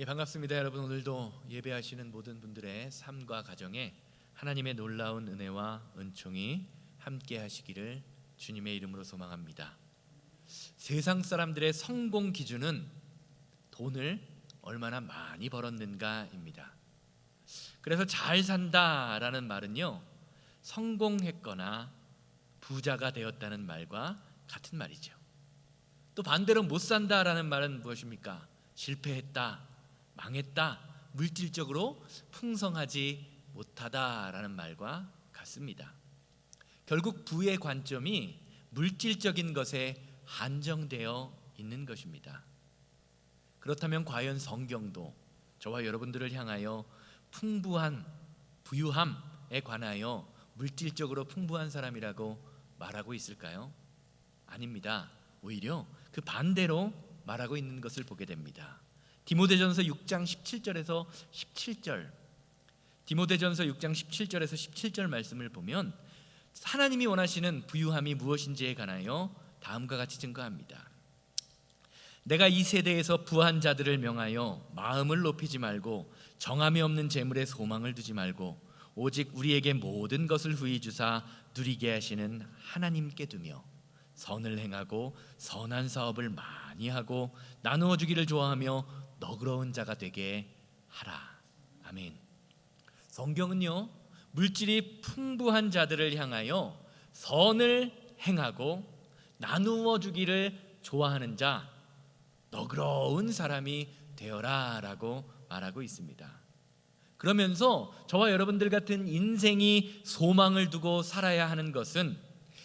반갑습니다. 여러분, 오늘도 예배하시는 모든 분들의 삶과 가정에 하나님의 놀라운 은혜와 은총이 함께 하시기를 주님의 이름으로 소망합니다. 세상 사람들의 성공 기준은 돈을 얼마나 많이 벌었는가입니다. 그래서 잘 산다라는 말은요, 성공했거나 부자가 되었다는 말과 같은 말이죠. 또 반대로 못 산다라는 말은 무엇입니까? 실패했다, 망했다, 물질적으로 풍성하지 못하다라는 말과 같습니다. 결국 부의 관점이 물질적인 것에 한정되어 있는 것입니다. 그렇다면 과연 성경도 저와 여러분들을 향하여 풍부한 부유함에 관하여 물질적으로 풍부한 사람이라고 말하고 있을까요? 아닙니다. 오히려 그 반대로 말하고 있는 것을 보게 됩니다. 디모데전서 6장 17절에서 17절, 디모데전서 6장 17절에서 17절 말씀을 보면 하나님이 원하시는 부유함이 무엇인지에 관하여 다음과 같이 증거합니다. 내가 이 세대에서 부한 자들을 명하여 마음을 높이지 말고 정함이 없는 재물에 소망을 두지 말고 오직 우리에게 모든 것을 후히 주사 누리게 하시는 하나님께 두며 선을 행하고 선한 사업을 많이 하고 나누어 주기를 좋아하며 너그러운 자가 되게 하라. 아멘. 성경은요, 물질이 풍부한 자들을 향하여 선을 행하고 나누어 주기를 좋아하는 자, 너그러운 사람이 되어라 라고 말하고 있습니다. 그러면서 저와 여러분들 같은 인생이 소망을 두고 살아야 하는 것은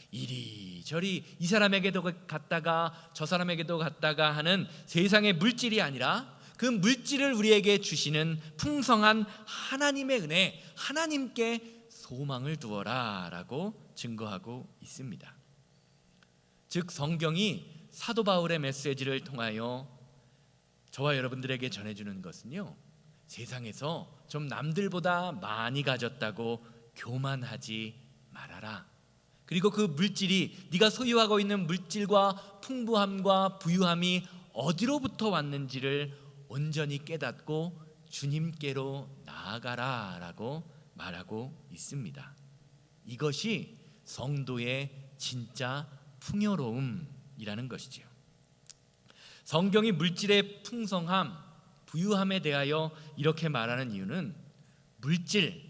이리저리 이 사람에게도 갔다가 저 사람에게도 갔다가 하는 세상의 물질이 아니라 그 물질을 우리에게 주시는 풍성한 하나님의 은혜, 하나님께 소망을 두어라 라고 증거하고 있습니다. 즉 성경이 사도 바울의 메시지를 통하여 저와 여러분들에게 전해주는 것은요, 세상에서 좀 남들보다 많이 가졌다고 교만하지 말아라. 그리고 그 물질이 네가 소유하고 있는 물질과 풍부함과 부유함이 어디로부터 왔는지를 온전히 깨닫고 주님께로 나아가라 라고 말하고 있습니다. 이것이 성도의 진짜 풍요로움이라는 것이죠. 성경이 물질의 풍성함, 부유함에 대하여 이렇게 말하는 이유는 물질,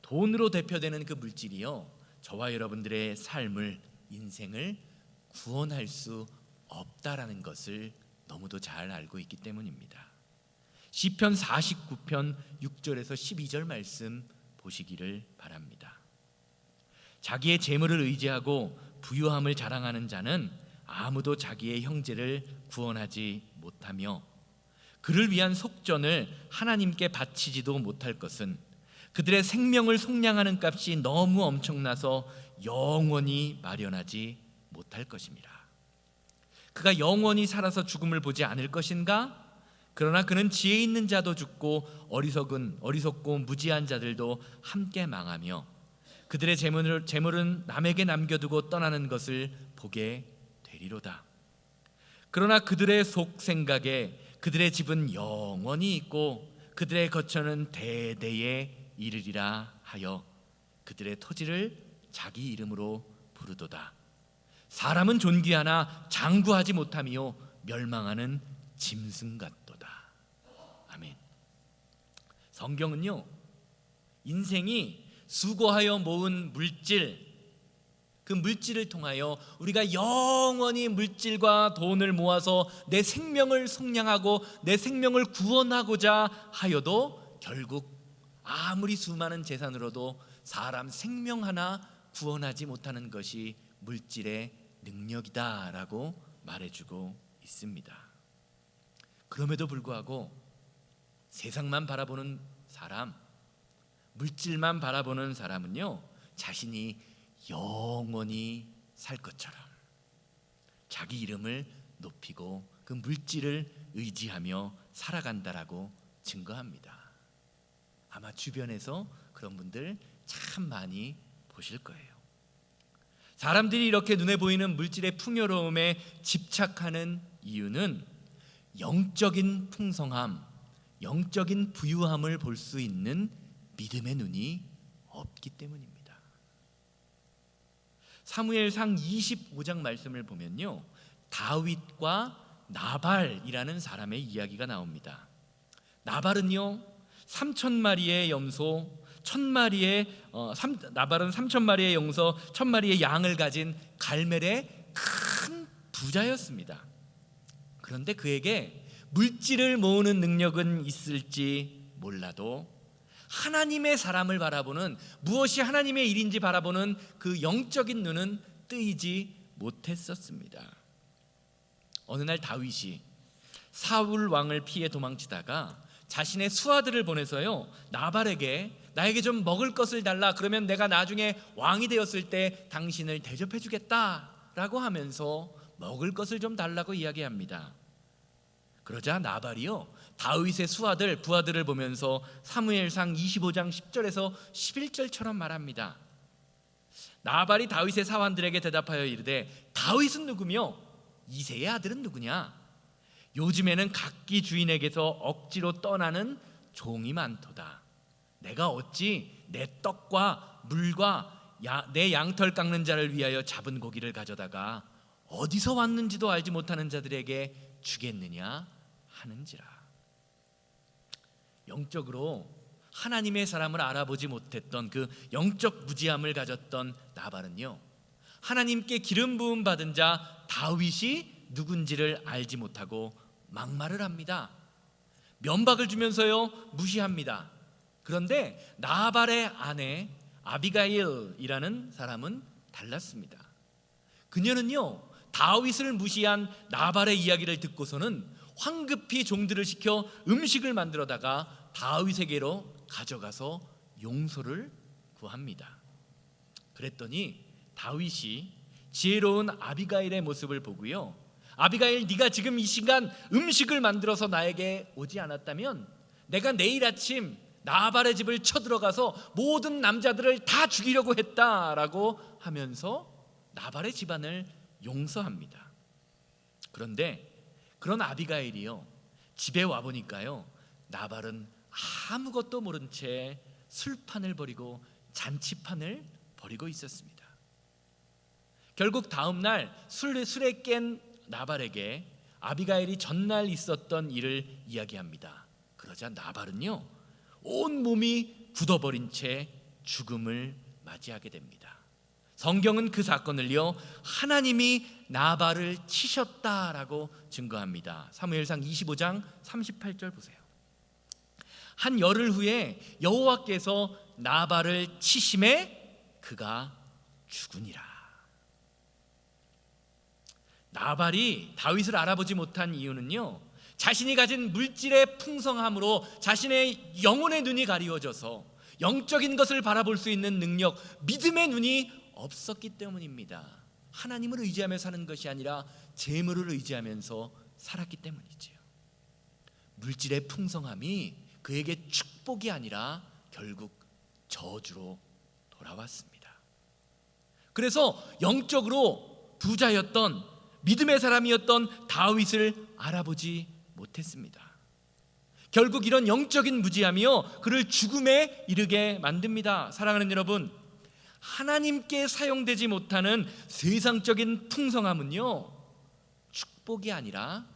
돈으로 대표되는 그 물질이요, 저와 여러분들의 삶을, 인생을 구원할 수 없다라는 것을 너무도 잘 알고 있기 때문입니다. 시편 49편 6절에서 12절 말씀 보시기를 바랍니다. 자기의 재물을 의지하고 부유함을 자랑하는 자는 아무도 자기의 형제를 구원하지 못하며 그를 위한 속전을 하나님께 바치지도 못할 것은 그들의 생명을 속량하는 값이 너무 엄청나서 영원히 마련하지 못할 것입니다. 그가 영원히 살아서 죽음을 보지 않을 것인가? 그러나 그는 지혜 있는 자도 죽고 어리석고 무지한 자들도 함께 망하며 그들의 재물은 남에게 남겨두고 떠나는 것을 보게 되리로다. 그러나 그들의 속 생각에 그들의 집은 영원히 있고 그들의 거처는 대대에 이르리라 하여 그들의 토지를 자기 이름으로 부르도다. 사람은 존귀하나 장구하지 못하며 멸망하는 짐승 같도다. 아멘. 성경은요, 인생이 수고하여 모은 물질, 그 물질을 통하여 우리가 영원히 물질과 돈을 모아서 내 생명을 속량하고 내 생명을 구원하고자 하여도 결국 아무리 수많은 재산으로도 사람 생명 하나 구원하지 못하는 것이 물질의 능력이다라고 말해주고 있습니다. 그럼에도 불구하고 세상만 바라보는 사람, 물질만 바라보는 사람은요, 자신이 영원히 살 것처럼 자기 이름을 높이고 그 물질을 의지하며 살아간다라고 증거합니다. 아마 주변에서 그런 분들 참 많이 보실 거예요. 사람들이 이렇게 눈에 보이는 물질의 풍요로움에 집착하는 이유는 영적인 풍성함, 영적인 부유함을 볼 수 있는 믿음의 눈이 없기 때문입니다. 사무엘상 25장 말씀을 보면요, 다윗과 나발이라는 사람의 이야기가 나옵니다. 나발은요 3,000마리의 염소 1,000마리의 나발은 3,000마리의 염소 1,000마리의 양을 가진 갈멜의 큰 부자였습니다. 그런데 그에게 물질을 모으는 능력은 있을지 몰라도 하나님의 사람을 바라보는, 무엇이 하나님의 일인지 바라보는 그 영적인 눈은 뜨이지 못했었습니다. 어느 날 다윗이 사울 왕을 피해 도망치다가 자신의 수하들을 보내서요, 나발에게 나에게 좀 먹을 것을 달라, 그러면 내가 나중에 왕이 되었을 때 당신을 대접해 주겠다라고 하면서 먹을 것을 좀 달라고 이야기합니다. 그러자 나발이요 다윗의 수하들 부하들을 보면서 사무엘상 25장 10절에서 11절처럼 말합니다. 나발이 다윗의 사환들에게 대답하여 이르되 다윗은 누구며 이새의 아들은 누구냐? 요즘에는 각기 주인에게서 억지로 떠나는 종이 많도다. 내가 어찌 내 떡과 물과 내 양털 깎는 자를 위하여 잡은 고기를 가져다가 어디서 왔는지도 알지 못하는 자들에게 주겠느냐 하는지라. 영적으로 하나님의 사람을 알아보지 못했던 그 영적 무지함을 가졌던 나발은요, 하나님께 기름 부음 받은 자 다윗이 누군지를 알지 못하고 막말을 합니다. 면박을 주면서요 무시합니다. 그런데 나발의 아내 아비가일이라는 사람은 달랐습니다. 그녀는요 다윗을 무시한 나발의 이야기를 듣고서는 황급히 종들을 시켜 음식을 만들어다가 다윗에게로 가져가서 용서를 구합니다. 그랬더니 다윗이 지혜로운 아비가일의 모습을 보고요, 아비가일, 네가 지금 이 시간 음식을 만들어서 나에게 오지 않았다면 내가 내일 아침 나발의 집을 쳐들어가서 모든 남자들을 다 죽이려고 했다라고 하면서 나발의 집안을 용서합니다. 그런데 그런 아비가일이요 집에 와보니까요 나발은 아무것도 모른 채 술판을 벌이고 잔치판을 벌이고 있었습니다. 결국 다음날 술에 깬 나발에게 아비가일이 전날 있었던 일을 이야기합니다. 그러자 나발은요 온 몸이 굳어버린 채 죽음을 맞이하게 됩니다. 성경은 그 사건을요 하나님이 나발을 치셨다라고 증거합니다. 사무엘상 25장 38절 보세요. 한 열흘 후에 여호와께서 나발을 치심에 그가 죽으니라. 나발이 다윗을 알아보지 못한 이유는요, 자신이 가진 물질의 풍성함으로 자신의 영혼의 눈이 가리워져서 영적인 것을 바라볼 수 있는 능력, 믿음의 눈이 없었기 때문입니다. 하나님을 의지하며 사는 것이 아니라 재물을 의지하면서 살았기 때문이지요. 물질의 풍성함이 그에게 축복이 아니라 결국 저주로 돌아왔습니다. 그래서 영적으로 부자였던 믿음의 사람이었던 다윗을 알아보지 못했습니다. 결국 이런 영적인 무지함이요 그를 죽음에 이르게 만듭니다. 사랑하는 여러분, 하나님께 사용되지 못하는 세상적인 풍성함은요 축복이 아니라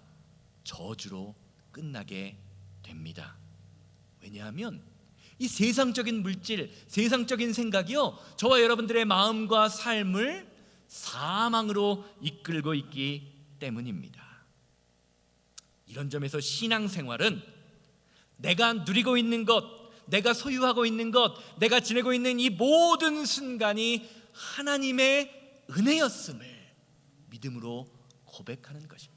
저주로 끝나게 됩니다. 왜냐하면 이 세상적인 물질, 세상적인 생각이요 저와 여러분들의 마음과 삶을 사망으로 이끌고 있기 때문입니다. 이런 점에서 신앙생활은 내가 누리고 있는 것, 내가 소유하고 있는 것, 내가 지내고 있는 이 모든 순간이 하나님의 은혜였음을 믿음으로 고백하는 것입니다.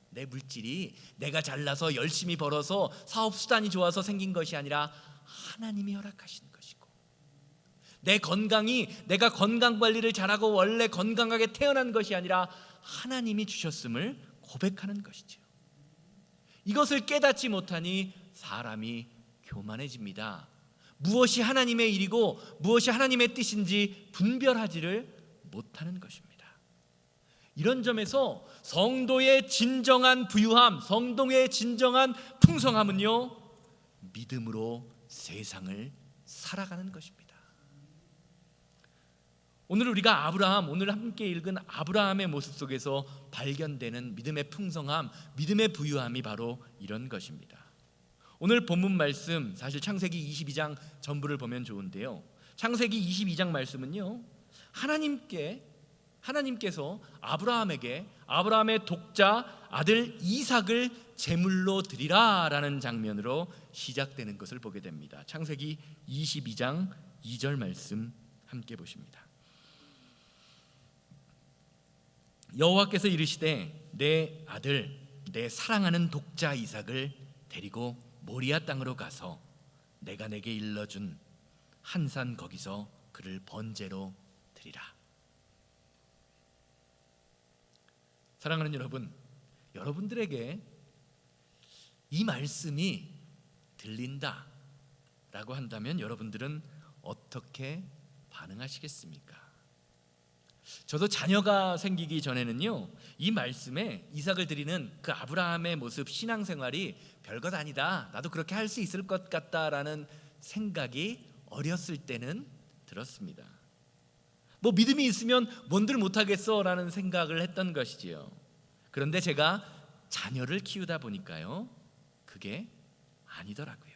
내 물질이 내가 잘나서 열심히 벌어서 사업수단이 좋아서 생긴 것이 아니라 하나님이 허락하신 것이고, 내 건강이 내가 건강관리를 잘하고 원래 건강하게 태어난 것이 아니라 하나님이 주셨음을 고백하는 것이죠. 이것을 깨닫지 못하니 사람이 교만해집니다. 무엇이 하나님의 일이고 무엇이 하나님의 뜻인지 분별하지를 못하는 것입니다. 이런 점에서 성도의 진정한 부유함, 성도의 진정한 풍성함은요, 믿음으로 세상을 살아가는 것입니다. 오늘 우리가 오늘 함께 읽은 아브라함의 모습 속에서 발견되는 믿음의 풍성함, 믿음의 부유함이 바로 이런 것입니다. 오늘 본문 말씀, 사실 창세기 22장 전부를 보면 좋은데요, 창세기 22장 말씀은요, 하나님께서 아브라함에게 아브라함의 독자 아들 이삭을 제물로 드리라 라는 장면으로 시작되는 것을 보게 됩니다. 창세기 22장 2절 말씀 함께 보십니다. 여호와께서 이르시되 내 아들 내 사랑하는 독자 이삭을 데리고 모리아 땅으로 가서 내가 내게 일러준 한 산 거기서 그를 번제로 드리라. 사랑하는 여러분, 여러분들에게 이 말씀이 들린다 라고 한다면 여러분들은 어떻게 반응하시겠습니까? 저도 자녀가 생기기 전에는요, 이 말씀에 이삭을 드리는 그 아브라함의 모습, 신앙생활이 별것 아니다, 나도 그렇게 할 수 있을 것 같다라는 생각이 어렸을 때는 들었습니다. 뭐 믿음이 있으면 뭔들 못하겠어 라는 생각을 했던 것이지요. 그런데 제가 자녀를 키우다 보니까요, 그게 아니더라고요.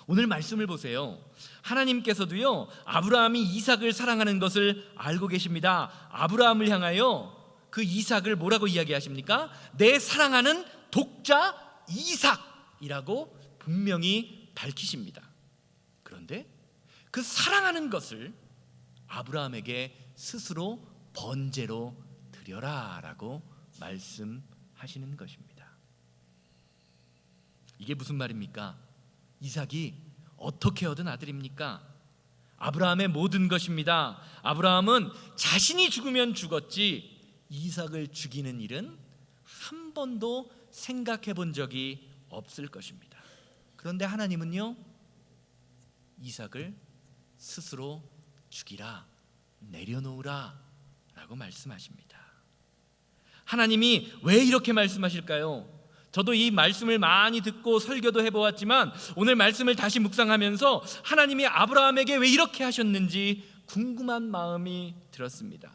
오늘 말씀을 보세요. 하나님께서도요, 아브라함이 이삭을 사랑하는 것을 알고 계십니다. 아브라함을 향하여 그 이삭을 뭐라고 이야기하십니까? 내 사랑하는 독자 이삭이라고 분명히 밝히십니다. 그런데 그 사랑하는 것을 아브라함에게 스스로 번제로 드려라 라고 말씀하시는 것입니다. 이게 무슨 말입니까? 이삭이 어떻게 얻은 아들입니까? 아브라함의 모든 것입니다. 아브라함은 자신이 죽으면 죽었지 이삭을 죽이는 일은 한 번도 생각해 본 적이 없을 것입니다. 그런데 하나님은요, 이삭을 스스로 죽이라, 내려놓으라 라고 말씀하십니다. 하나님이 왜 이렇게 말씀하실까요? 저도 이 말씀을 많이 듣고 설교도 해보았지만 오늘 말씀을 다시 묵상하면서 하나님이 아브라함에게 왜 이렇게 하셨는지 궁금한 마음이 들었습니다.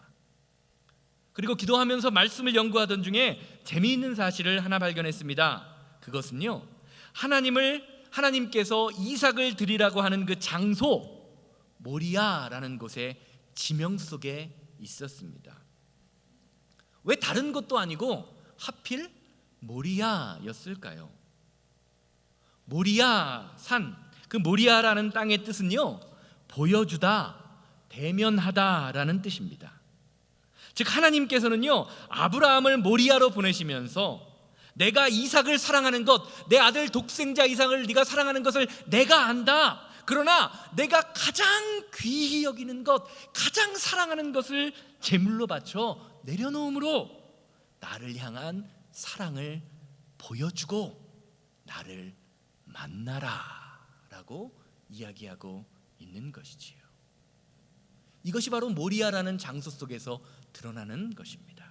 그리고 기도하면서 말씀을 연구하던 중에 재미있는 사실을 하나 발견했습니다. 그것은요, 하나님께서 이삭을 드리라고 하는 그 장소 모리아라는 곳에 지명 속에 있었습니다. 왜 다른 곳도 아니고 하필 모리아였을까요? 모리아 산, 그 모리아라는 땅의 뜻은요, 보여주다, 대면하다라는 뜻입니다. 즉 하나님께서는요, 아브라함을 모리아로 보내시면서 내가 이삭을 사랑하는 것, 내 아들 독생자 이삭을 네가 사랑하는 것을 내가 안다. 그러나 내가 가장 귀히 여기는 것, 가장 사랑하는 것을 제물로 바쳐 내려놓음으로 나를 향한 사랑을 보여주고 나를 만나라 라고 이야기하고 있는 것이지요. 이것이 바로 모리아라는 장소 속에서 드러나는 것입니다.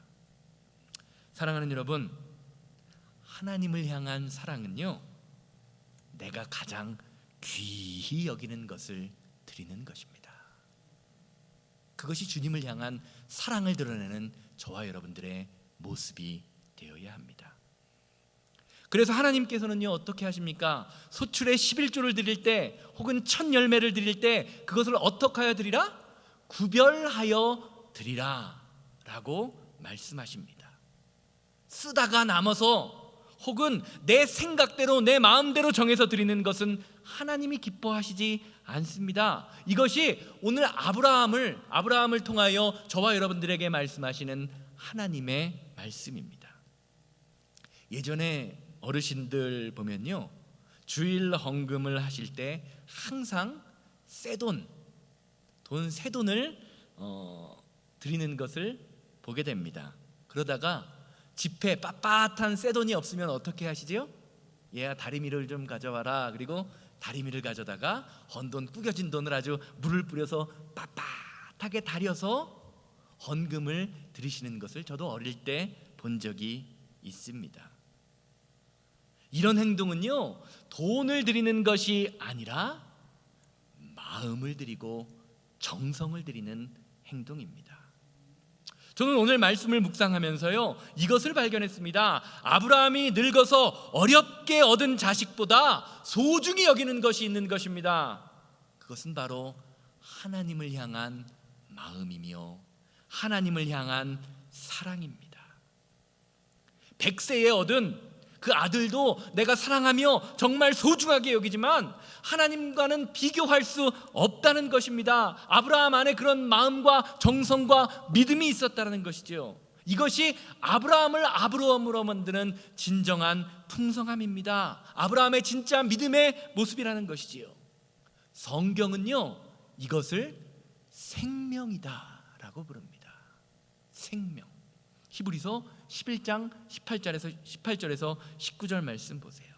사랑하는 여러분, 하나님을 향한 사랑은요, 내가 가장 귀히 여기는 것을 드리는 것입니다. 그것이 주님을 향한 사랑을 드러내는 저와 여러분들의 모습이 되어야 합니다. 그래서 하나님께서는요, 어떻게 하십니까? 소출의 11조를 드릴 때 혹은 첫 열매를 드릴 때 그것을 어떻게 하여 드리라? 구별하여 드리라 라고 말씀하십니다. 쓰다가 남아서 혹은 내 생각대로 내 마음대로 정해서 드리는 것은 하나님이 기뻐하시지 않습니다. 이것이 오늘 아브라함을 통하여 저와 여러분들에게 말씀하시는 하나님의 말씀입니다. 예전에 어르신들 보면요, 주일 헌금을 하실 때 항상 새 돈을 드리는 것을 보게 됩니다. 그러다가 집에 빳빳한 새 돈이 없으면 어떻게 하시죠? 얘야 다리미를 좀 가져와라. 그리고 다리미를 가져다가 헌돈, 구겨진 돈을 아주 물을 뿌려서 빳빳하게 다려서 헌금을 드리시는 것을 저도 어릴 때 본 적이 있습니다. 이런 행동은요, 돈을 드리는 것이 아니라 마음을 드리고 정성을 드리는 행동입니다. 저는 오늘 말씀을 묵상하면서요, 이것을 발견했습니다. 아브라함이 늙어서 어렵게 얻은 자식보다 소중히 여기는 것이 있는 것입니다. 그것은 바로 하나님을 향한 마음이며 하나님을 향한 사랑입니다. 100세에 얻은 그 아들도 내가 사랑하며 정말 소중하게 여기지만 하나님과는 비교할 수 없다는 것입니다. 아브라함 안에 그런 마음과 정성과 믿음이 있었다는 것이죠. 이것이 아브라함을 아브라함으로 만드는 진정한 풍성함입니다. 아브라함의 진짜 믿음의 모습이라는 것이지요. 성경은요, 이것을 생명이다라고 부릅니다. 생명. 히브리서 11장 18절에서 19절 말씀 보세요.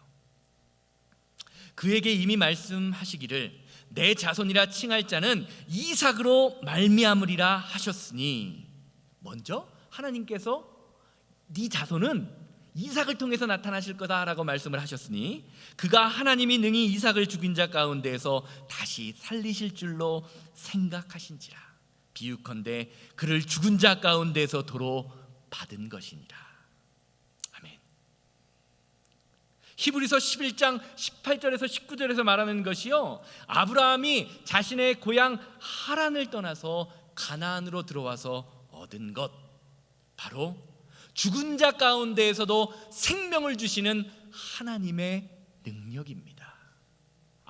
그에게 이미 말씀하시기를 내 자손이라 칭할 자는 이삭으로 말미암으리라 하셨으니, 먼저 하나님께서 네 자손은 이삭을 통해서 나타나실 거다라고 말씀을 하셨으니, 그가 하나님이 능히 이삭을 죽인 자 가운데에서 다시 살리실 줄로 생각하신지라. 비유컨대 그를 죽은 자 가운데서 도로 받은 것이니라. 아멘. 히브리서 11장 18절에서 19절에서 말하는 것이요, 아브라함이 자신의 고향 하란을 떠나서 가나안으로 들어와서 얻은 것, 바로 죽은 자 가운데에서도 생명을 주시는 하나님의 능력입니다.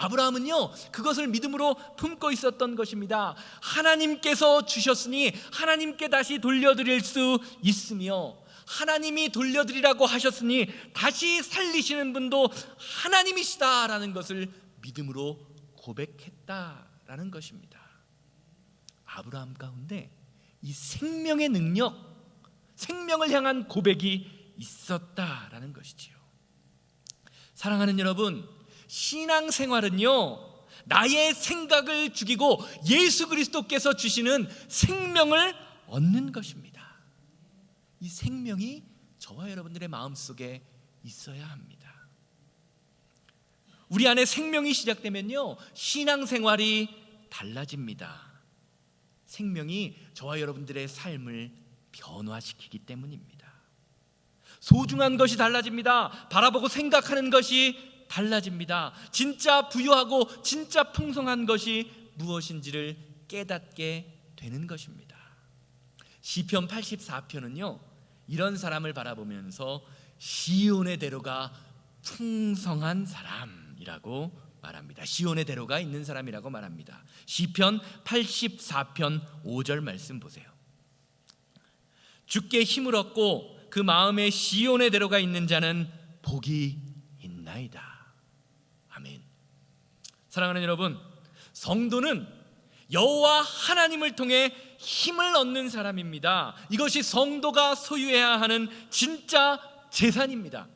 아브라함은요, 그것을 믿음으로 품고 있었던 것입니다. 하나님께서 주셨으니 하나님께 다시 돌려드릴 수 있으며, 하나님이 돌려드리라고 하셨으니 다시 살리시는 분도 하나님이시다라는 것을 믿음으로 고백했다라는 것입니다. 아브라함 가운데 이 생명의 능력, 생명을 향한 고백이 있었다라는 것이지요. 사랑하는 여러분, 신앙생활은요, 나의 생각을 죽이고 예수 그리스도께서 주시는 생명을 얻는 것입니다. 이 생명이 저와 여러분들의 마음속에 있어야 합니다. 우리 안에 생명이 시작되면요, 신앙생활이 달라집니다. 생명이 저와 여러분들의 삶을 변화시키기 때문입니다. 소중한 것이 달라집니다. 바라보고 생각하는 것이 달라집니다. 진짜 부유하고 진짜 풍성한 것이 무엇인지를 깨닫게 되는 것입니다. 시편 84편은요, 이런 사람을 바라보면서 시온의 대로가 풍성한 사람이라고 말합니다. 시온의 대로가 있는 사람이라고 말합니다. 시편 84편 5절 말씀 보세요. 주께 힘을 얻고 그 마음에 시온의 대로가 있는 자는 복이 있나이다. 아멘. 사랑하는 여러분, 성도는 여호와 하나님을 통해 힘을 얻는 사람입니다. 이것이 성도가 소유해야 하는 진짜 재산입니다.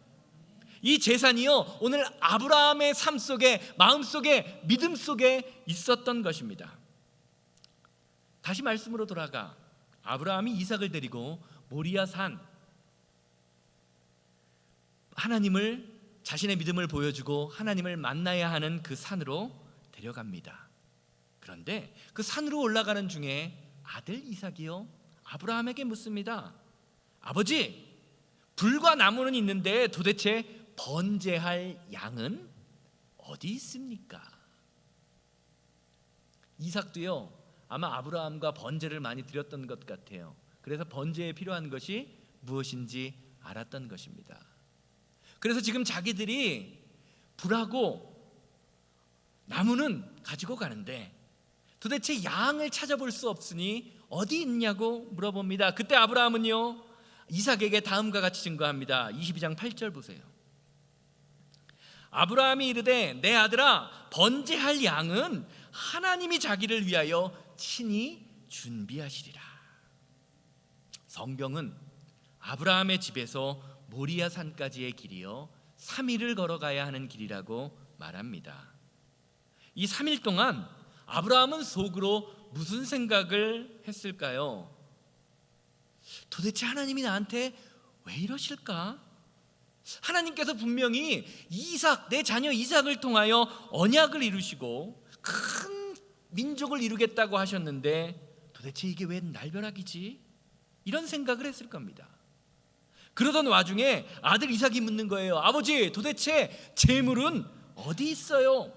이 재산이요, 오늘 아브라함의 삶 속에, 마음 속에, 믿음 속에 있었던 것입니다. 다시 말씀으로 돌아가, 아브라함이 이삭을 데리고 모리아 산, 하나님을, 자신의 믿음을 보여주고 하나님을 만나야 하는 그 산으로 데려갑니다. 그런데 그 산으로 올라가는 중에 아들 이삭이요, 아브라함에게 묻습니다. 아버지, 불과 나무는 있는데 도대체 번제할 양은 어디 있습니까? 이삭도요, 아마 아브라함과 번제를 많이 드렸던 것 같아요. 그래서 번제에 필요한 것이 무엇인지 알았던 것입니다. 그래서 지금 자기들이 불하고 나무는 가지고 가는데 도대체 양을 찾아볼 수 없으니 어디 있냐고 물어봅니다. 그때 아브라함은요, 이삭에게 다음과 같이 증거합니다. 22장 8절 보세요. 아브라함이 이르되 내 아들아, 번제할 양은 하나님이 자기를 위하여 친히 준비하시리라. 성경은 아브라함의 집에서 모리아 산까지의 길이요 3일을 걸어가야 하는 길이라고 말합니다. 이 3일 동안 아브라함은 속으로 무슨 생각을 했을까요? 도대체 하나님이 나한테 왜 이러실까? 하나님께서 분명히 이삭, 내 자녀 이삭을 통하여 언약을 이루시고 큰 민족을 이루겠다고 하셨는데 도대체 이게 왜 날벼락이지? 이런 생각을 했을 겁니다. 그러던 와중에 아들 이삭이 묻는 거예요. 아버지, 도대체 재물은 어디 있어요?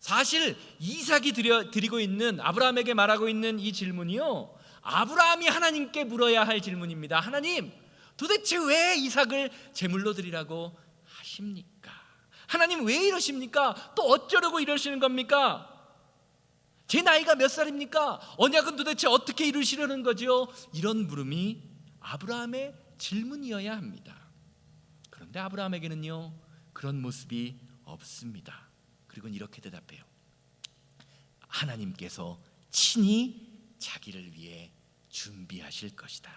사실 이삭이 드리고 있는, 아브라함에게 말하고 있는 이 질문이요, 아브라함이 하나님께 물어야 할 질문입니다. 하나님, 도대체 왜 이삭을 제물로 드리라고 하십니까? 하나님 왜 이러십니까? 또 어쩌려고 이러시는 겁니까? 제 나이가 몇 살입니까? 언약은 도대체 어떻게 이루시려는 거지요? 이런 물음이 아브라함의 질문이어야 합니다. 그런데 아브라함에게는요, 그런 모습이 없습니다. 그리고 이렇게 대답해요. 하나님께서 친히 자기를 위해 준비하실 것이다.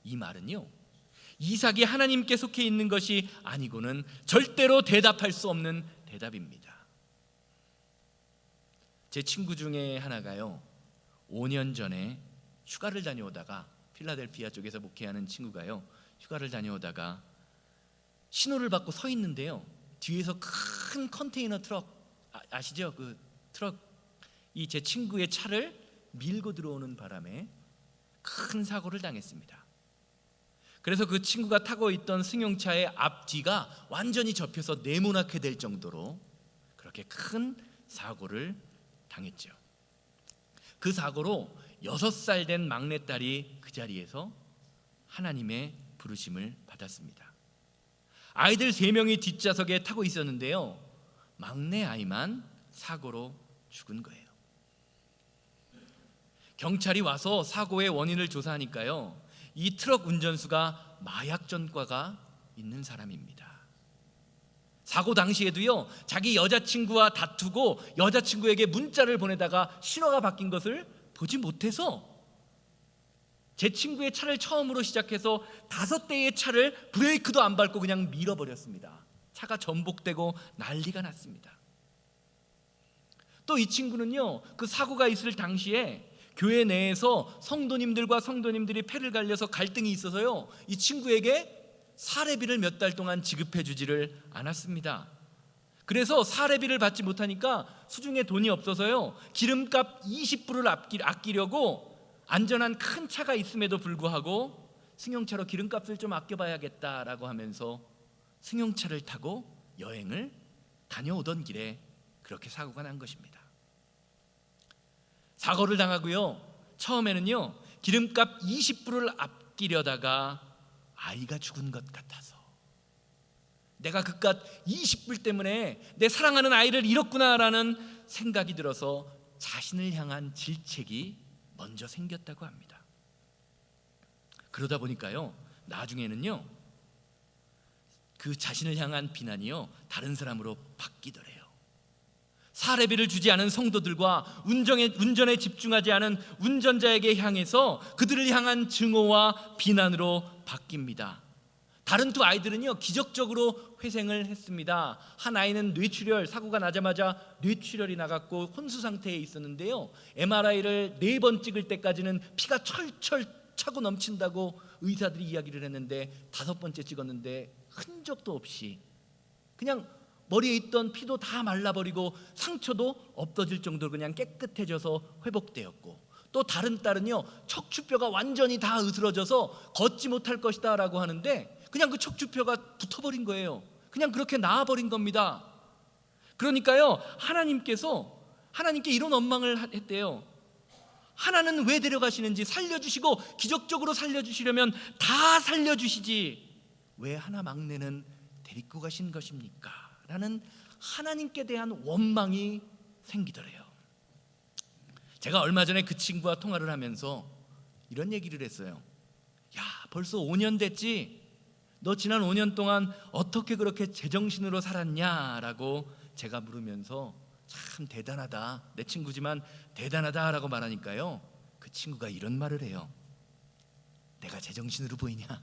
이 말은요, 이삭이 하나님께 속해 있는 것이 아니고는 절대로 대답할 수 없는 대답입니다. 제 친구 중에 하나가요, 5년 전에 휴가를 다녀오다가, 필라델피아 쪽에서 목회하는 친구가요, 휴가를 다녀오다가 신호를 받고 서 있는데요, 뒤에서 큰 컨테이너 트럭, 아시죠? 그 트럭이 제 친구의 차를 밀고 들어오는 바람에 큰 사고를 당했습니다. 그래서 그 친구가 타고 있던 승용차의 앞뒤가 완전히 접혀서 네모나게 될 정도로 그렇게 큰 사고를 당했죠. 그 사고로 6살 된 막내딸이 그 자리에서 하나님의 부르심을 받았습니다. 아이들 3명이 뒷좌석에 타고 있었는데요, 막내 아이만 사고로 죽은 거예요. 경찰이 와서 사고의 원인을 조사하니까요, 이 트럭 운전수가 마약 전과가 있는 사람입니다. 사고 당시에도요, 자기 여자친구와 다투고 여자친구에게 문자를 보내다가 신호가 바뀐 것을 보지 못해서 제 친구의 차를 처음으로 시작해서 5대의 차를 브레이크도 안 밟고 그냥 밀어버렸습니다. 차가 전복되고 난리가 났습니다. 또 이 친구는요, 그 사고가 있을 당시에 교회 내에서 성도님들과 성도님들이 패를 갈려서 갈등이 있어서요, 이 친구에게 사례비를 몇 달 동안 지급해 주지를 않았습니다. 그래서 사례비를 받지 못하니까 수중에 돈이 없어서요, 기름값 20불을 아끼려고 안전한 큰 차가 있음에도 불구하고 승용차로 기름값을 좀 아껴봐야겠다라고 하면서 승용차를 타고 여행을 다녀오던 길에 그렇게 사고가 난 것입니다. 사고를 당하고요, 처음에는요, 기름값 20불을 아끼려다가 아이가 죽은 것 같아서, 내가 그깟 20불 때문에 내 사랑하는 아이를 잃었구나라는 생각이 들어서 자신을 향한 질책이 먼저 생겼다고 합니다. 그러다 보니까요, 나중에는요, 그 자신을 향한 비난이요, 다른 사람으로 바뀌더래요. 사례비를 주지 않은 성도들과 운전에 집중하지 않은 운전자에게 향해서 그들을 향한 증오와 비난으로 바뀝니다. 다른 2 아이들은요, 기적적으로 회생을 했습니다. 한 아이는 뇌출혈, 사고가 나자마자 뇌출혈이 나갔고 혼수 상태에 있었는데요, MRI를 4번 찍을 때까지는 피가 철철 차고 넘친다고 의사들이 이야기를 했는데 5번째 찍었는데 흔적도 없이 그냥 머리에 있던 피도 다 말라버리고 상처도 없어질 정도로 그냥 깨끗해져서 회복되었고, 또 다른 딸은요, 척추뼈가 완전히 다 으스러져서 걷지 못할 것이다 라고 하는데 그냥 그 척추뼈가 붙어버린 거예요. 그냥 그렇게 나아버린 겁니다. 그러니까요, 하나님께 이런 원망을 했대요. 하나는 왜 데려가시는지, 살려주시고 기적적으로 살려주시려면 다 살려주시지 왜 하나 막내는 데리고 가신 것입니까? 라는 하나님께 대한 원망이 생기더래요. 제가 얼마 전에 그 친구와 통화를 하면서 이런 얘기를 했어요. 야, 벌써 5년 됐지? 너 지난 5년 동안 어떻게 그렇게 제정신으로 살았냐라고 제가 물으면서 참 대단하다, 내 친구지만 대단하다라고 말하니까요, 그 친구가 이런 말을 해요. 내가 제정신으로 보이냐?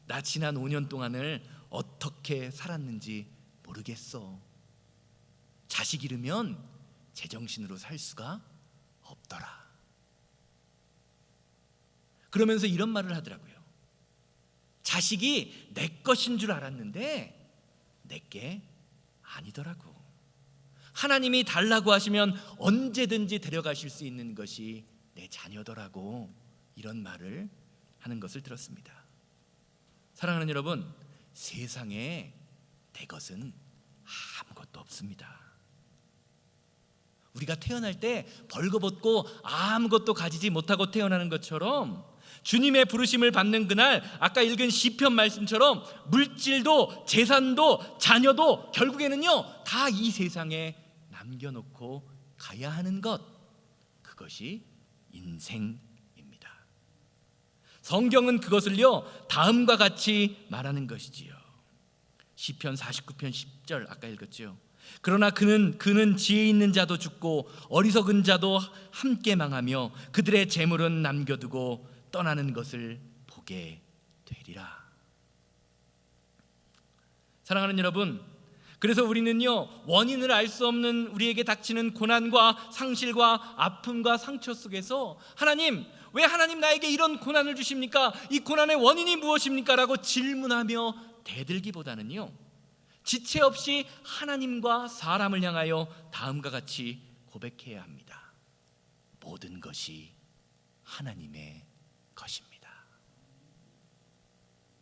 나 지난 5년 동안을 어떻게 살았는지 모르겠어. 자식 잃으면 제정신으로 살 수가 없더라. 그러면서 이런 말을 하더라고요. 자식이 내 것인 줄 알았는데 내게 아니더라고. 하나님이 달라고 하시면 언제든지 데려가실 수 있는 것이 내 자녀더라고. 이런 말을 하는 것을 들었습니다. 사랑하는 여러분, 세상에 내 것은 아무것도 없습니다. 우리가 태어날 때 벌거벗고 아무것도 가지지 못하고 태어나는 것처럼 주님의 부르심을 받는 그날 아까 읽은 시편 말씀처럼 물질도 재산도 자녀도 결국에는요 다 이 세상에 남겨놓고 가야 하는 것, 그것이 인생입니다. 성경은 그것을요 다음과 같이 말하는 것이지요. 시편 49편 10절 아까 읽었죠. 그러나 그는 지혜 있는 자도 죽고 어리석은 자도 함께 망하며 그들의 재물은 남겨두고 떠나는 것을 보게 되리라. 사랑하는 여러분, 그래서 우리는요 원인을 알 수 없는 우리에게 닥치는 고난과 상실과 아픔과 상처 속에서 하나님, 왜 하나님 나에게 이런 고난을 주십니까? 이 고난의 원인이 무엇입니까? 라고 질문하며 대들기보다는요 지체 없이 하나님과 사람을 향하여 다음과 같이 고백해야 합니다. 모든 것이 하나님의 것입니다.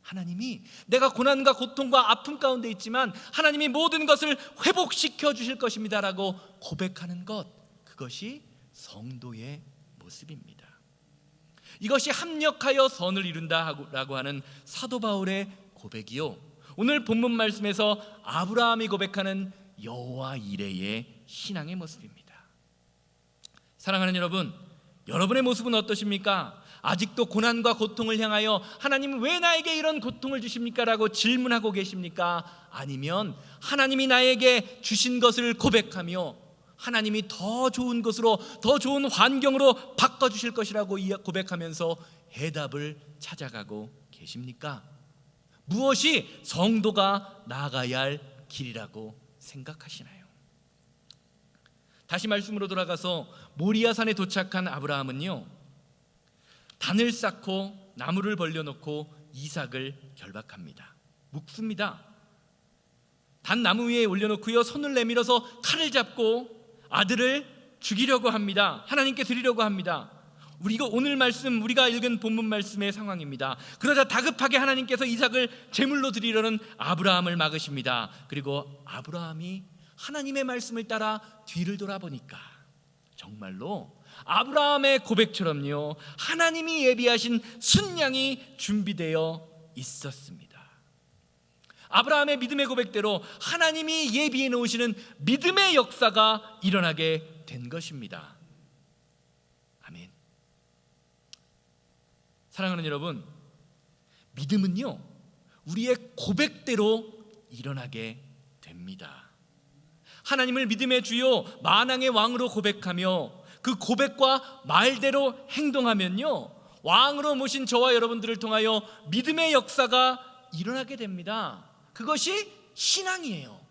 하나님이 내가 고난과 고통과 아픔 가운데 있지만 하나님이 모든 것을 회복시켜 주실 것입니다 라고 고백하는 것, 그것이 성도의 모습입니다. 이것이 합력하여 선을 이룬다라고 하는 사도 바울의 고백이요, 오늘 본문 말씀에서 아브라함이 고백하는 여호와 이레의 신앙의 모습입니다. 사랑하는 여러분, 여러분의 모습은 어떠십니까? 아직도 고난과 고통을 향하여 하나님 왜 나에게 이런 고통을 주십니까? 라고 질문하고 계십니까? 아니면 하나님이 나에게 주신 것을 고백하며 하나님이 더 좋은 것으로, 더 좋은 환경으로 바꿔주실 것이라고 고백하면서 해답을 찾아가고 계십니까? 무엇이 성도가 나아가야 할 길이라고 생각하시나요? 다시 말씀으로 돌아가서 모리아산에 도착한 아브라함은요 단을 쌓고 나무를 벌려놓고 이삭을 결박합니다. 묶습니다. 단 나무 위에 올려놓고요 손을 내밀어서 칼을 잡고 아들을 죽이려고 합니다. 하나님께 드리려고 합니다. 우리가 오늘 말씀, 우리가 읽은 본문 말씀의 상황입니다. 그러자 다급하게 하나님께서 이삭을 제물로 드리려는 아브라함을 막으십니다. 그리고 아브라함이 하나님의 말씀을 따라 뒤를 돌아보니까 정말로 아브라함의 고백처럼요 하나님이 예비하신 순양이 준비되어 있었습니다. 아브라함의 믿음의 고백대로 하나님이 예비해 놓으시는 믿음의 역사가 일어나게 된 것입니다. 아멘. 사랑하는 여러분, 믿음은요 우리의 고백대로 일어나게 됩니다. 하나님을 믿음의 주요 만왕의 왕으로 고백하며 그 고백과 말대로 행동하면요 왕으로 모신 저와 여러분들을 통하여 믿음의 역사가 일어나게 됩니다. 그것이 신앙이에요.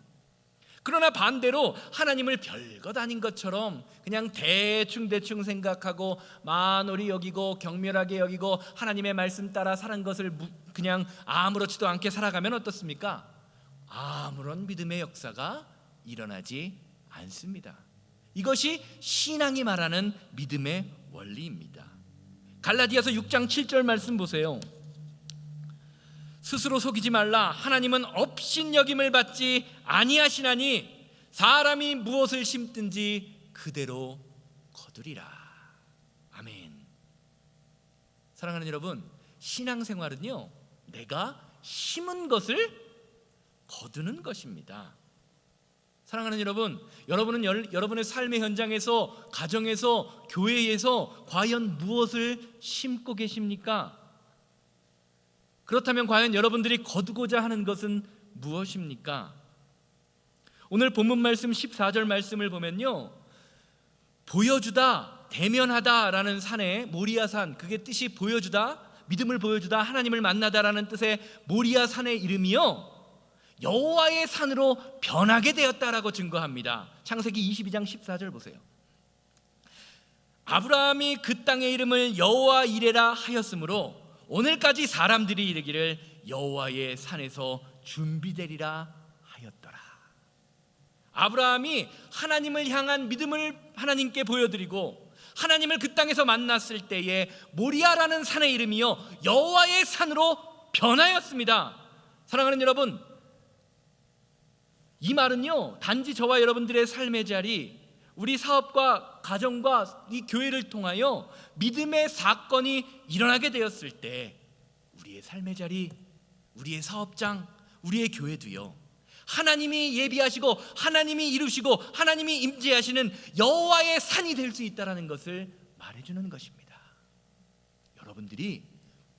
그러나 반대로 하나님을 별것 아닌 것처럼 그냥 대충 생각하고 만홀히 여기고 경멸하게 여기고 하나님의 말씀 따라 사는 것을 그냥 아무렇지도 않게 살아가면 어떻습니까? 아무런 믿음의 역사가 일어나지 않습니다. 이것이 신앙이 말하는 믿음의 원리입니다. 갈라디아서 6장 7절 말씀 보세요. 스스로 속이지 말라. 하나님은 업신여김을 받지 아니하시나니 사람이 무엇을 심든지 그대로 거두리라. 아멘. 사랑하는 여러분, 신앙생활은요 내가 심은 것을 거두는 것입니다. 사랑하는 여러분, 여러분은 여러분의 삶의 현장에서, 가정에서, 교회에서 과연 무엇을 심고 계십니까? 그렇다면 과연 여러분들이 거두고자 하는 것은 무엇입니까? 오늘 본문 말씀 14절 말씀을 보면요 보여주다, 대면하다라는 산에 모리아산, 그게 뜻이 보여주다, 믿음을 보여주다, 하나님을 만나다라는 뜻의 모리아산의 이름이요 여호와의 산으로 변하게 되었다라고 증거합니다. 창세기 22장 14절 보세요. 아브라함이 그 땅의 이름을 여호와 이레라 하였으므로 오늘까지 사람들이 이르기를 여호와의 산에서 준비되리라 하였더라. 아브라함이 하나님을 향한 믿음을 하나님께 보여드리고 하나님을 그 땅에서 만났을 때에 모리아라는 산의 이름이요 여호와의 산으로 변하였습니다. 사랑하는 여러분, 이 말은요 단지 저와 여러분들의 삶의 자리, 우리 사업과 가정과 이 교회를 통하여 믿음의 사건이 일어나게 되었을 때 우리의 삶의 자리, 우리의 사업장, 우리의 교회도요 하나님이 예비하시고 하나님이 이루시고 하나님이 임재하시는 여호와의 산이 될 수 있다는 것을 말해주는 것입니다. 여러분들이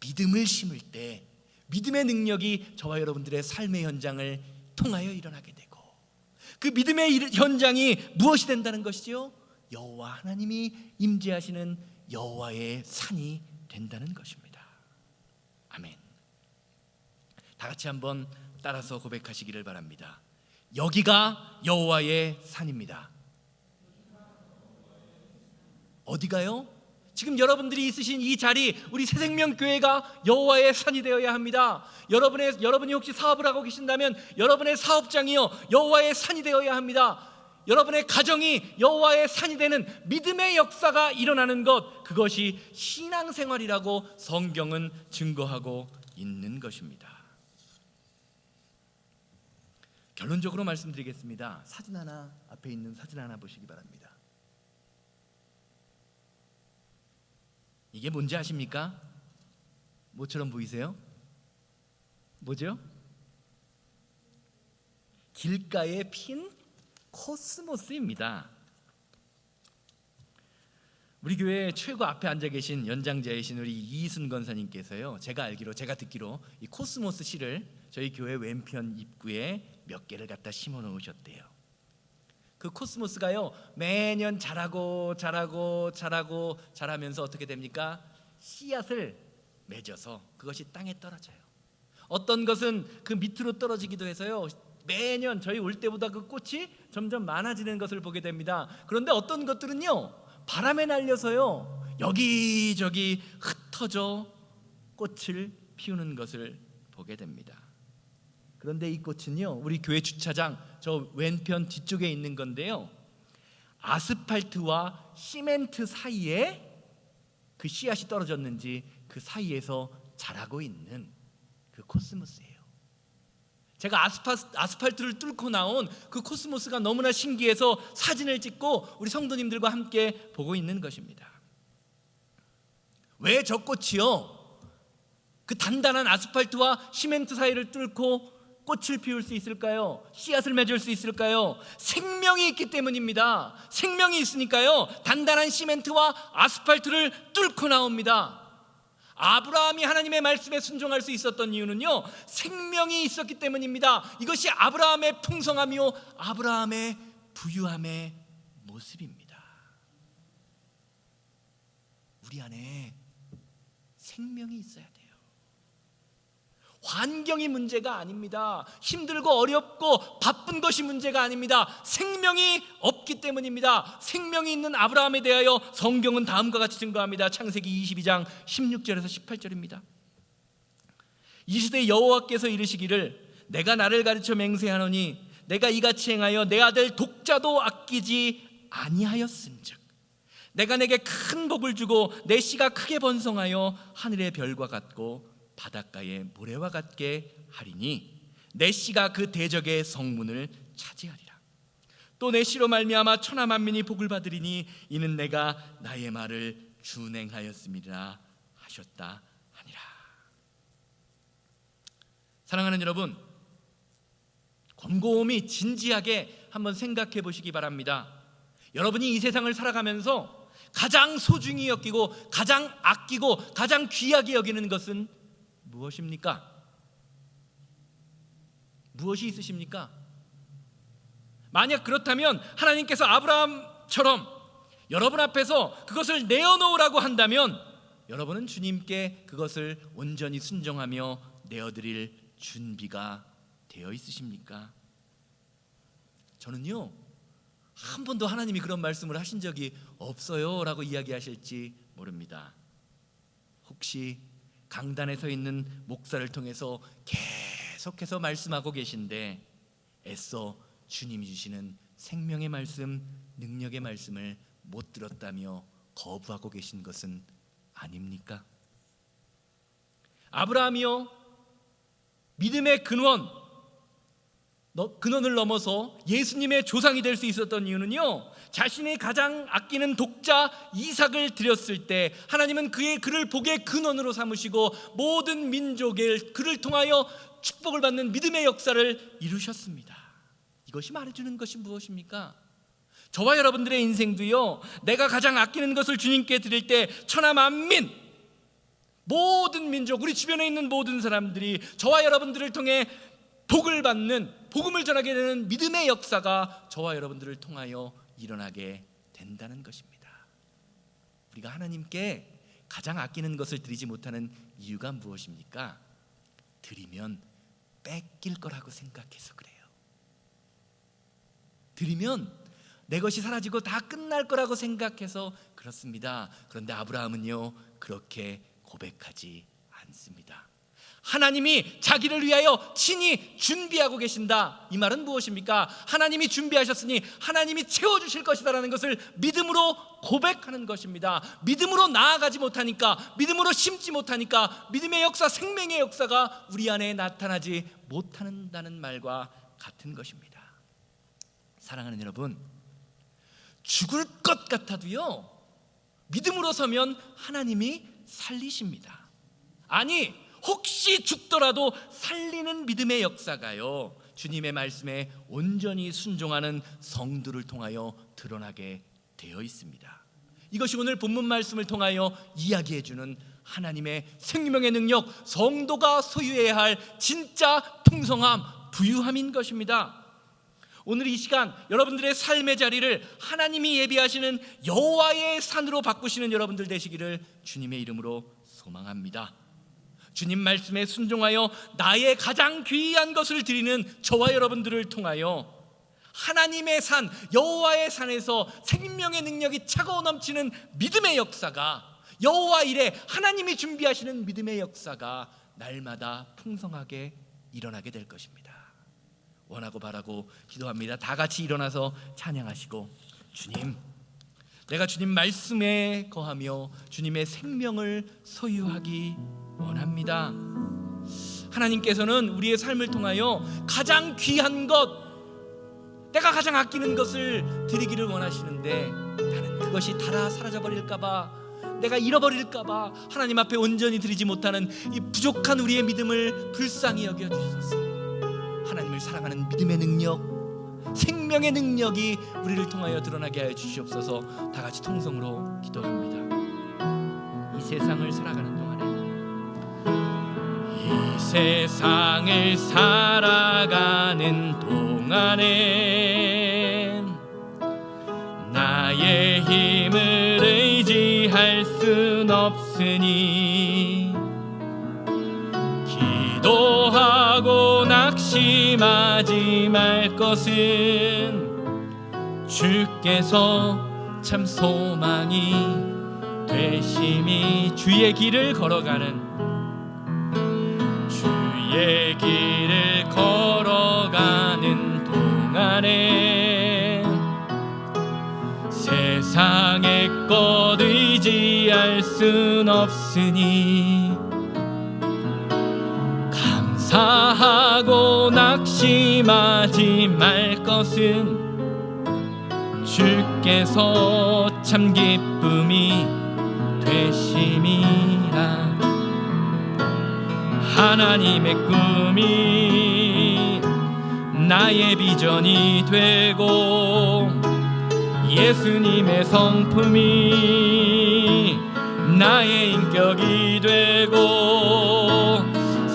믿음을 심을 때 믿음의 능력이 저와 여러분들의 삶의 현장을 통하여 일어나게 되고, 그 믿음의 현장이 무엇이 된다는 것이죠? 여호와 하나님이 임재하시는 여호와의 산이 된다는 것입니다. 아멘. 다 같이 한번 따라서 고백하시기를 바랍니다. 여기가 여호와의 산입니다. 어디가요? 지금 여러분들이 있으신 이 자리, 우리 새생명교회가 여호와의 산이 되어야 합니다. 여러분이 혹시 사업을 하고 계신다면 여러분의 사업장이요 여호와의 산이 되어야 합니다. 여러분의 가정이 여호와의 산이 되는 믿음의 역사가 일어나는 것, 그것이 신앙생활이라고 성경은 증거하고 있는 것입니다. 결론적으로 말씀드리겠습니다. 사진 하나, 앞에 있는 사진 하나 보시기 바랍니다. 이게 뭔지 아십니까? 뭐처럼 보이세요? 뭐죠? 길가에 핀 코스모스입니다. 우리 교회 최고 앞에 앉아 계신 연장자이신 우리 이순 권사님께서요, 제가 듣기로 이 코스모스 씨를 저희 교회 왼편 입구에 몇 개를 갖다 심어 놓으셨대요. 그 코스모스가요 매년 자라면서 어떻게 됩니까? 씨앗을 맺어서 그것이 땅에 떨어져요. 어떤 것은 그 밑으로 떨어지기도 해서요 매년 저희 올 때보다 그 꽃이 점점 많아지는 것을 보게 됩니다. 그런데 어떤 것들은요 바람에 날려서요 여기저기 흩어져 꽃을 피우는 것을 보게 됩니다. 그런데 이 꽃은요 우리 교회 주차장 저 왼편 뒤쪽에 있는 건데요, 아스팔트와 시멘트 사이에 그 씨앗이 떨어졌는지 그 사이에서 자라고 있는 그 코스모스예요. 제가 아스팔트를 뚫고 나온 그 코스모스가 너무나 신기해서 사진을 찍고 우리 성도님들과 함께 보고 있는 것입니다. 왜 저 꽃이요 그 단단한 아스팔트와 시멘트 사이를 뚫고 꽃을 피울 수 있을까요? 씨앗을 맺을 수 있을까요? 생명이 있기 때문입니다. 생명이 있으니까요 단단한 시멘트와 아스팔트를 뚫고 나옵니다. 아브라함이 하나님의 말씀에 순종할 수 있었던 이유는요 생명이 있었기 때문입니다. 이것이 아브라함의 풍성함이요 아브라함의 부유함의 모습입니다. 우리 안에 생명이 있어야 돼요. 환경이 문제가 아닙니다. 힘들고 어렵고 바쁜 것이 문제가 아닙니다. 생명이 없기 때문입니다. 생명이 있는 아브라함에 대하여 성경은 다음과 같이 증거합니다. 창세기 22장 16절에서 18절입니다. 이 시대에 여호와께서 이르시기를 내가 나를 가르쳐 맹세하노니 내가 이같이 행하여 내 아들 독자도 아끼지 아니하였은즉 내가 내게 큰 복을 주고 내 씨가 크게 번성하여 하늘의 별과 같고 바닷가의 모래와 같게 하리니 내 씨가 그 대적의 성문을 차지하리라. 또 내 씨로 말미암아 천하 만민이 복을 받으리니 이는 내가 나의 말을 준행하였음이라 하셨다 하니라. 사랑하는 여러분, 곰곰이 진지하게 한번 생각해 보시기 바랍니다. 여러분이 이 세상을 살아가면서 가장 소중히 여기고 가장 아끼고 가장 귀하게 여기는 것은 무엇입니까? 무엇이 있으십니까? 만약 그렇다면 하나님께서 아브라함처럼 여러분 앞에서 그것을 내어놓으라고 한다면 여러분은 주님께 그것을 온전히 순종하며 내어드릴 준비가 되어 있으십니까? 저는요 한 번도 하나님이 그런 말씀을 하신 적이 없어요 라고 이야기하실지 모릅니다. 혹시 강단에 서 있는 목사를 통해서 계속해서 말씀하고 계신데 애써 주님이 주시는 생명의 말씀, 능력의 말씀을 못 들었다며 거부하고 계신 것은 아닙니까? 아브라함이요, 믿음의 근원을 넘어서 예수님의 조상이 될 수 있었던 이유는요, 자신이 가장 아끼는 독자 이삭을 드렸을 때 하나님은 그를 복의 근원으로 삼으시고 모든 민족의 그를 통하여 축복을 받는 믿음의 역사를 이루셨습니다. 이것이 말해주는 것이 무엇입니까? 저와 여러분들의 인생도요, 내가 가장 아끼는 것을 주님께 드릴 때 천하 만민, 모든 민족, 우리 주변에 있는 모든 사람들이 저와 여러분들을 통해 복을 받는, 복음을 전하게 되는 믿음의 역사가 저와 여러분들을 통하여 일어나게 된다는 것입니다. 우리가 하나님께 가장 아끼는 것을 드리지 못하는 이유가 무엇입니까? 드리면 뺏길 거라고 생각해서 그래요. 드리면 내 것이 사라지고 다 끝날 거라고 생각해서 그렇습니다. 그런데 아브라함은요, 그렇게 고백하지 않습니다. 하나님이 자기를 위하여 친히 준비하고 계신다. 이 말은 무엇입니까? 하나님이 준비하셨으니 하나님이 채워주실 것이다라는 것을 믿음으로 고백하는 것입니다. 믿음으로 나아가지 못하니까, 믿음으로 심지 못하니까 믿음의 역사, 생명의 역사가 우리 안에 나타나지 못한다는 말과 같은 것입니다. 사랑하는 여러분, 죽을 것 같아도요, 믿음으로 서면 하나님이 살리십니다. 아니, 혹시 죽더라도 살리는 믿음의 역사가요, 주님의 말씀에 온전히 순종하는 성도를 통하여 드러나게 되어 있습니다. 이것이 오늘 본문 말씀을 통하여 이야기해주는 하나님의 생명의 능력, 성도가 소유해야 할 진짜 풍성함, 부유함인 것입니다. 오늘 이 시간 여러분들의 삶의 자리를 하나님이 예비하시는 여호와의 산으로 바꾸시는 여러분들 되시기를 주님의 이름으로 소망합니다. 주님 말씀에 순종하여 나의 가장 귀한 것을 드리는 저와 여러분들을 통하여 하나님의 산, 여호와의 산에서 생명의 능력이 차가워 넘치는 믿음의 역사가, 여호와 일에 하나님이 준비하시는 믿음의 역사가 날마다 풍성하게 일어나게 될 것입니다. 원하고 바라고 기도합니다. 다 같이 일어나서 찬양하시고, 주님, 내가 주님 말씀에 거하며 주님의 생명을 소유하기 원합니다. 하나님께서는 우리의 삶을 통하여 가장 귀한 것, 내가 가장 아끼는 것을 드리기를 원하시는데, 나는 그것이 닳아 사라져버릴까봐, 내가 잃어버릴까봐 하나님 앞에 온전히 드리지 못하는 이 부족한 우리의 믿음을 불쌍히 여겨주셔서 하나님을 사랑하는 믿음의 능력, 생명의 능력이 우리를 통하여 드러나게 하여 주시옵소서. 다 같이 통성으로 기도합니다. 이 세상을 살아가는 동안에, 이 세상을 살아가는 동안에 나의 힘을 의지할 순 없으니 기도하고 낙심하지 말 것은 주께서 참 소망이 되심이, 주의 길을 걸어가는, 주의 길을 걸어가는 동안에 세상의 것 의지할 순 없으니 감사하고 낙심하지 말 것은 주께서 참 기쁨이 되심이라. 하나님의 꿈이 나의 비전이 되고 예수님의 성품이 나의 인격이 되고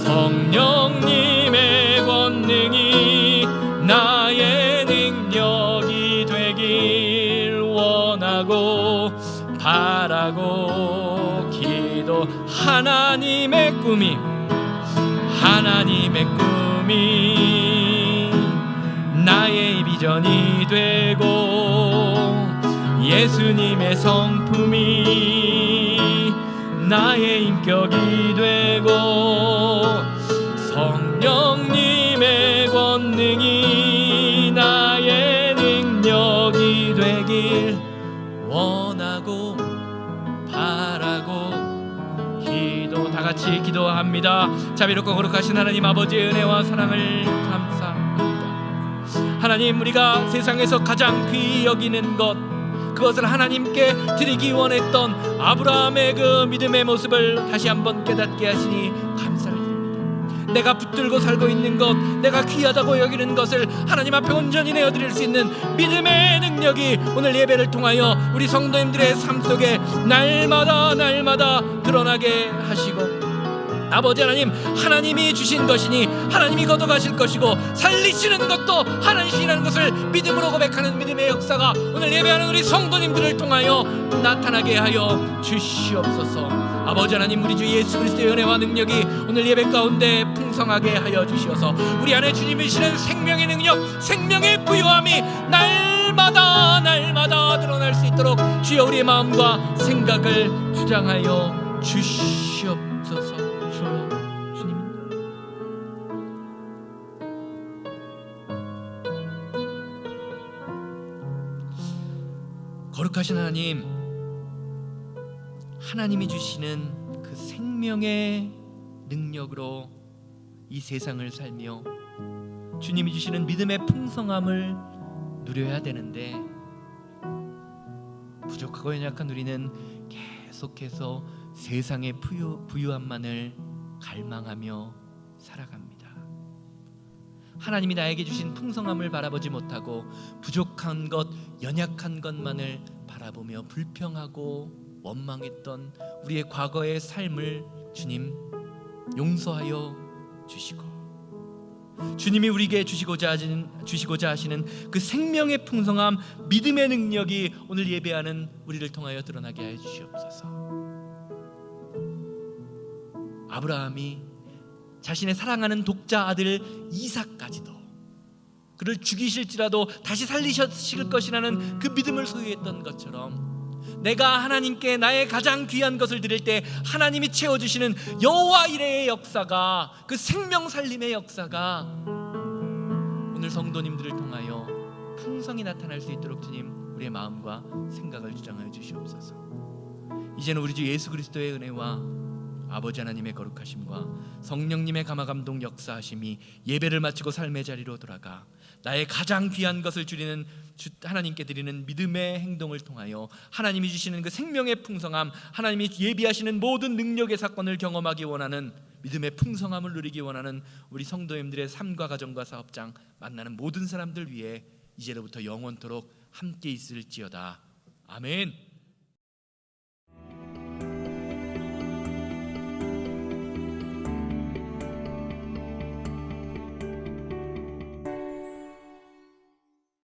성령님의 권능이 나의 능력이 되길 원하고 바라고 기도. 하나님의 꿈이 나의 비전이 되고 예수님의 성품이 나의 인격이 되고 성령님의 권능이 나의 능력이 되길 원하고 바라고 다 같이 기도합니다. 자비롭고 거룩하신 하나님 아버지의 은혜와 사랑을 감사합니다. 하나님, 우리가 세상에서 가장 귀히 여기는 그것을 하나님께 드리기 원했던 아브라함의 그 믿음의 모습을 다시 한번 깨닫게 하시니 감사를 드립니다. 내가 붙들고 살고 있는 것, 내가 귀하다고 여기는 것을 하나님 앞에 온전히 내어드릴 수 있는 믿음의 능력이 오늘 예배를 통하여 우리 성도님들의 삶 속에 날마다 드러나게 하시고, 아버지 하나님, 하나님이 주신 것이니 하나님이 걷어가실 것이고 살리시는 것도 하나님이라는 것을 믿음으로 고백하는 믿음의 역사가 오늘 예배하는 우리 성도님들을 통하여 나타나게 하여 주시옵소서. 아버지 하나님, 우리 주 예수 그리스도의 은혜와 능력이 오늘 예배 가운데 풍성하게 하여 주시어서 우리 안에 주님이 주시는 생명의 능력, 생명의 부요함이 날마다 드러날 수 있도록 주여 우리의 마음과 생각을 주장하여 주시옵소서. 주님, 거룩하신 하나님, 하나님이 주시는 그 생명의 능력으로 이 세상을 살며 주님이 주시는 믿음의 풍성함을 누려야 되는데 부족하고 연약한 우리는 계속해서 세상의 부유함만을 갈망하며 살아갑니다. 하나님이 나에게 주신 풍성함을 바라보지 못하고 부족한 것, 연약한 것만을 바라보며 불평하고 원망했던 우리의 과거의 삶을 주님 용서하여 주시고, 주님이 우리에게 주시고자 하시는 그 생명의 풍성함, 믿음의 능력이 오늘 예배하는 우리를 통하여 드러나게 하여 주시옵소서. 아브라함이 자신의 사랑하는 독자 아들 이삭까지도 그를 죽이실지라도 다시 살리실 것이라는 그 믿음을 소유했던 것처럼, 내가 하나님께 나의 가장 귀한 것을 드릴 때 하나님이 채워주시는 여호와 이레의 역사가, 그 생명 살림의 역사가 오늘 성도님들을 통하여 풍성히 나타날 수 있도록 주님 우리의 마음과 생각을 주장하여 주시옵소서. 이제는 우리 주 예수 그리스도의 은혜와 아버지 하나님의 거룩하심과 성령님의 감화감동 역사하심이 예배를 마치고 삶의 자리로 돌아가 나의 가장 귀한 것을 주리는 하나님께 드리는 믿음의 행동을 통하여 하나님이 주시는 그 생명의 풍성함, 하나님이 예비하시는 모든 능력의 사건을 경험하기 원하는 믿음의 풍성함을 누리기 원하는 우리 성도님들의 삶과 가정과 사업장 만나는 모든 사람들 위해 이제로부터 영원토록 함께 있을지어다. 아멘.